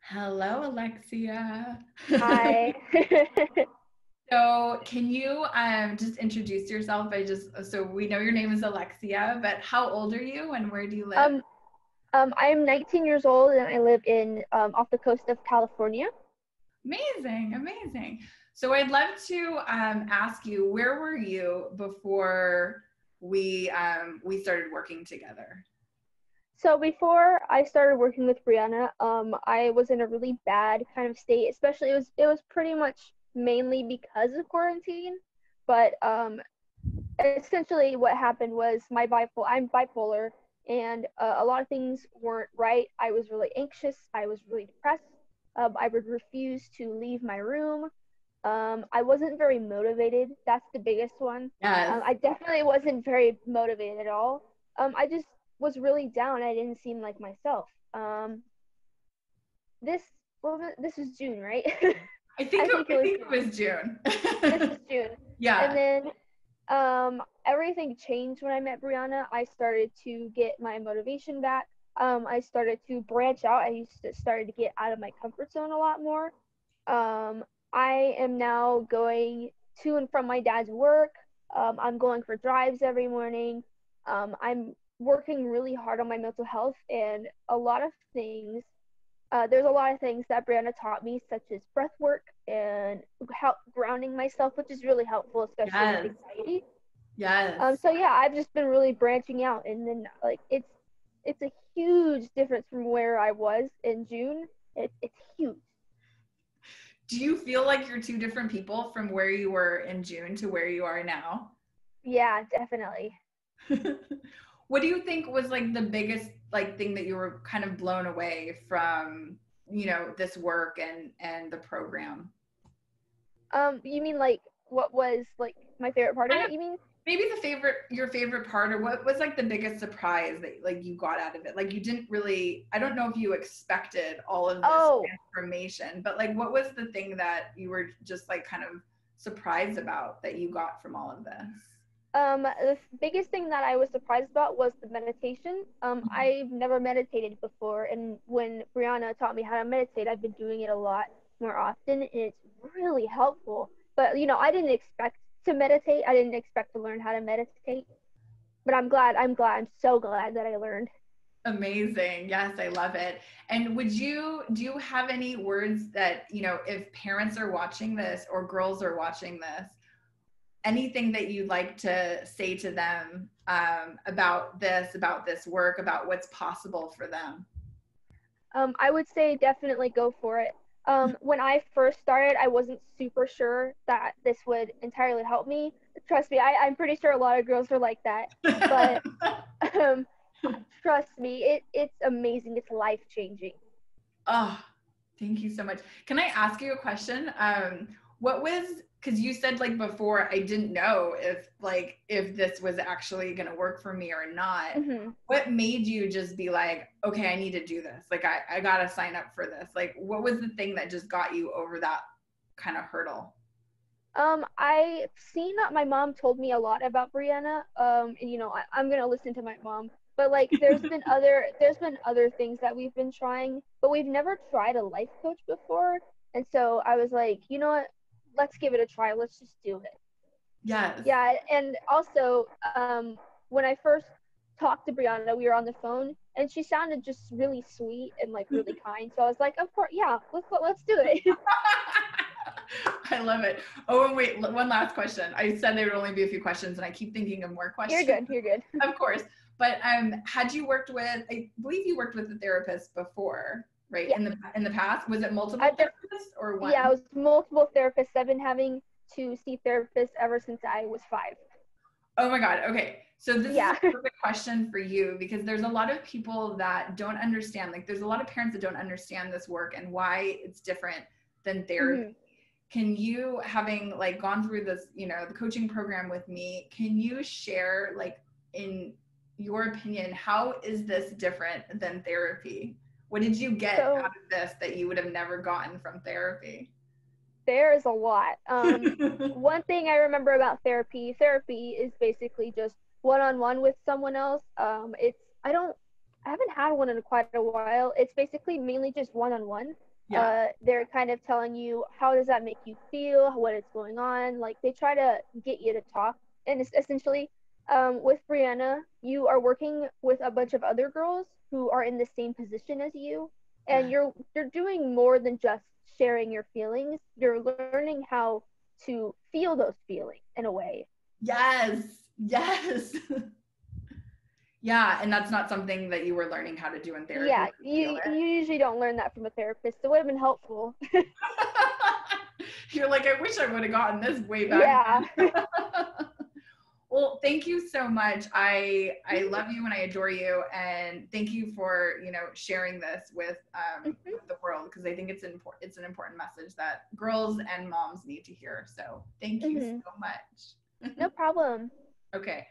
Hello, Alexia. Hi. So, can you just introduce yourself by so we know your name is Alexia, but how old are you and where do you live? Um, I am 19 years old and I live in off the coast of California. Amazing, amazing. So, I'd love to ask you, where were you before we started working together? So before I started working with Brianna, I was in a really bad kind of state, especially it was pretty much mainly because of quarantine. But essentially what happened was I'm bipolar and a lot of things weren't right. I was really anxious, I was really depressed. I would refuse to leave my room. I wasn't very motivated. That's the biggest one. Yes. I definitely wasn't very motivated at all. I just was really down. I didn't seem like myself. This this was June, right? I think I it, think it I was think it June. was June. This was June, and Yeah. then everything changed when I met Brianna. I started to get my motivation back. I started to branch out. Started to get out of my comfort zone a lot more. Um, I am now going to and from my dad's work. I'm going for drives every morning. I'm working really hard on my mental health and a lot of things. There's a lot of things that Brianna taught me, such as breath work and help grounding myself, which is really helpful, especially with Yes. anxiety. Yes. So yeah, I've just been really branching out, and then like it's a huge difference from where I was in June. It's huge. Do you feel like you're two different people from where you were in June to where you are now? Yeah, definitely. What do you think was like the biggest like thing that you were kind of blown away from, this work and the program? You mean like what was like my favorite part of Kind it? of You mean? maybe your favorite part, or what was like the biggest surprise that like you got out of it? Like you didn't really, I don't know if you expected all of this Oh, transformation, but like what was the thing that you were just like kind of surprised about that you got from all of this? the biggest thing that I was surprised about was the meditation. I've never meditated before, and when Brianna taught me how to meditate, I've been doing it a lot more often, and it's really helpful. But I didn't expect to meditate. I didn't expect to learn how to meditate. But I'm glad. I'm glad. I'm so glad that I learned. Amazing. Yes, I love it. And do you have any words that, if parents are watching this or girls are watching this, anything that you'd like to say to them about this work, about what's possible for them? I would say definitely go for it. When I first started, I wasn't super sure that this would entirely help me. Trust me, I'm pretty sure a lot of girls are like that. But um, trust me, it's amazing. It's life changing. Oh, thank you so much. Can I ask you a question? What was, because you said like before, I didn't know if this was actually going to work for me or not. hmm What made you just be like, okay, I need to do this? Like, I got to sign up for this. Like, what was the thing that just got you over that kind of hurdle? I've seen that my mom told me a lot about Brianna. And I'm gonna listen to my mom. But like, there's been other things that we've been trying, but we've never tried a life coach before. And so I was like, you know what? Let's give it a try. Let's just do it. Yes. Yeah, and also, when I first talked to Brianna, we were on the phone, and she sounded just really sweet and like really kind. So I was like, of course, yeah, let's do it. I love it. Oh, and wait, one last question. I said there would only be a few questions, and I keep thinking of more You're questions. good. You're good. Of course. But had you worked with, I believe you worked with a therapist before, right? Yeah, In the past, was it multiple I've been therapists or yeah, one? I was multiple therapists. I've been having to see therapists ever since I was 5. Oh my God. Okay. So this is a Yeah. perfect question for you because there's a lot of people that don't understand. Like there's a lot of parents that don't understand this work and why it's different than therapy. hmm Can you, having like gone through this, the coaching program with me, can you share like in your opinion, how is this different than therapy? What did you get out So of this that you would have never gotten from therapy? there is a lot. One thing I remember about therapy is basically just one-on-one with someone else. I haven't had one in quite a while. It's basically mainly just one-on-one. Yeah. They're kind of telling you, how does that make you feel, what is going on. Like, they try to get you to talk. And it's essentially, with Brianna, you are working with a bunch of other girls who are in the same position as you, and Yeah. you're doing more than just sharing your feelings. You're learning how to feel those feelings in a way. Yes. Yes. Yeah. And that's not something that you were learning how to do in therapy, Yeah, to feel you it. usually don't learn that from a therapist. It would have been helpful. You're like, I wish I would have gotten this way back Yeah. then. Well, thank you so much. I love you and I adore you, and thank you for sharing this with the world, because I think it's an important message that girls and moms need to hear. So thank you so Hmm. much. No problem. Okay.